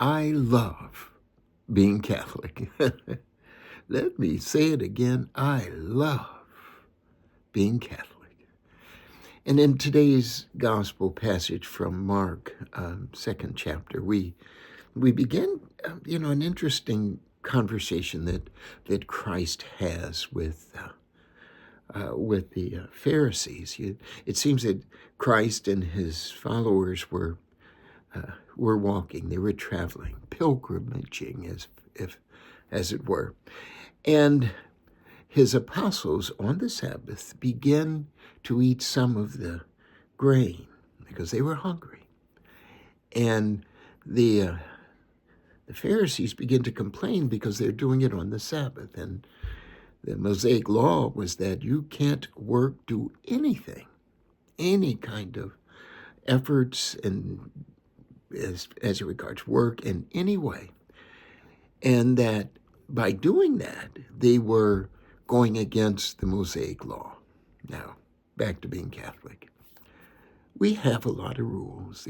I love being Catholic. Let me say it again. I love being Catholic. And in today's gospel passage from Mark, second chapter, we begin, an interesting conversation that Christ has with the Pharisees. It seems that Christ and his followers were walking. They were traveling, pilgrimaging, as it were, and his apostles on the Sabbath began to eat some of the grain because they were hungry, and the Pharisees begin to complain because they're doing it on the Sabbath. And the Mosaic law was that you can't do anything, any kind of efforts and as it regards work in any way. And that by doing that, they were going against the Mosaic law. Now, back to being Catholic. We have a lot of rules.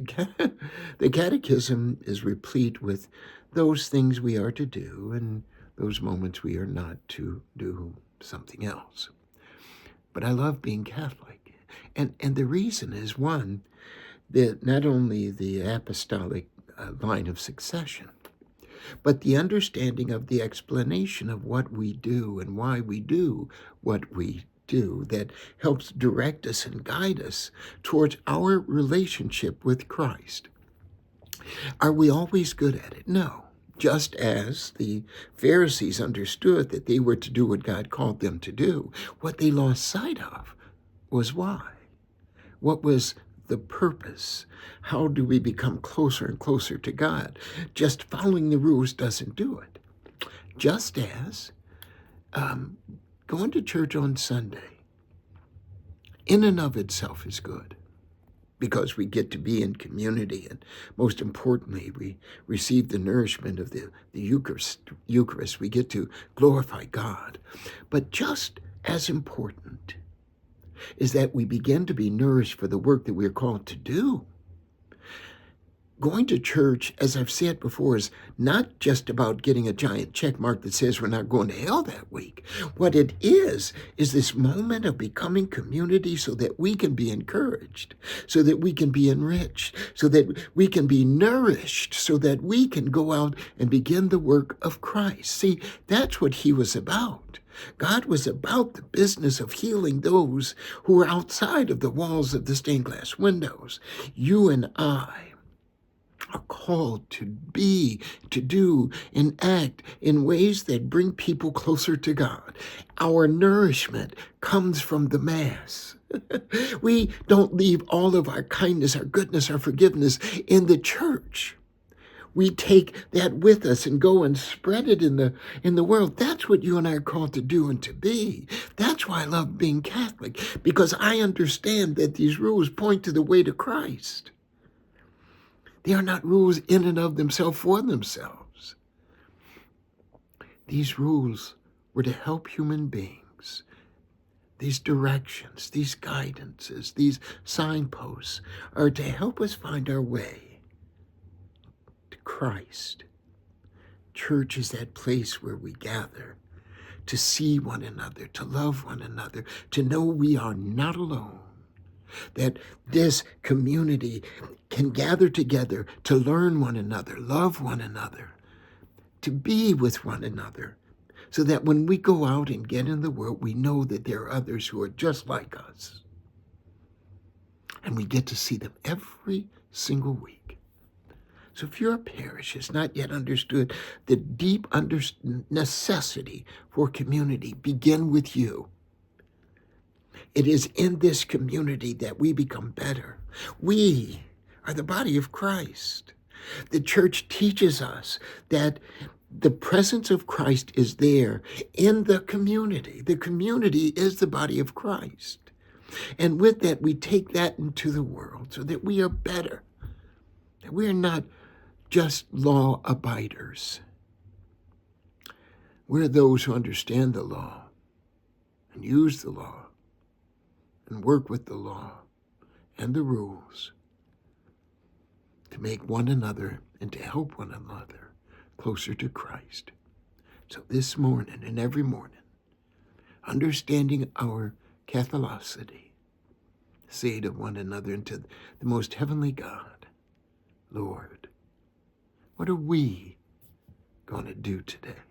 The Catechism is replete with those things we are to do and those moments we are not to do something else. But I love being Catholic. And the reason is, one, that not only the apostolic line of succession, but the understanding of the explanation of what we do and why we do what we do that helps direct us and guide us towards our relationship with Christ. Are we always good at it? No. Just as the Pharisees understood that they were to do what God called them to do, what they lost sight of was why. What was the purpose? How do we become closer and closer to God? Just following the rules doesn't do it. Just as going to church on Sunday, in and of itself, is good because we get to be in community, and most importantly, we receive the nourishment of the Eucharist. We get to glorify God. But just as important is that we begin to be nourished for the work that we're called to do. Going to church, as I've said before, is not just about getting a giant check mark that says we're not going to hell that week. What it is this moment of becoming community so that we can be encouraged, so that we can be enriched, so that we can be nourished, so that we can go out and begin the work of Christ. See, that's what he was about. God was about the business of healing those who were outside of the walls of the stained glass windows. You and I are called to be, to do, and act in ways that bring people closer to God. Our nourishment comes from the Mass. We don't leave all of our kindness, our goodness, our forgiveness in the church. We take that with us and go and spread it in the world. That's what you and I are called to do and to be. That's why I love being Catholic, because I understand that these rules point to the way to Christ. They are not rules in and of themselves for themselves. These rules were to help human beings. These directions, these guidances, these signposts are to help us find our way to Christ. Church is that place where we gather to see one another, to love one another, to know we are not alone. That this community can gather together to learn one another, love one another, to be with one another, so that when we go out and get in the world, we know that there are others who are just like us. And we get to see them every single week. So if your parish has not yet understood the deep necessity for community, begin with you. It is in this community that we become better. We are the body of Christ. The church teaches us that the presence of Christ is there in the community. The community is the body of Christ. And with that, we take that into the world so that we are better. That we are not just law abiders. We're those who understand the law and use the law and work with the law and the rules to make one another and to help one another closer to Christ. So this morning and every morning, understanding our Catholicity, say to one another and to the most heavenly God, Lord, what are we going to do today?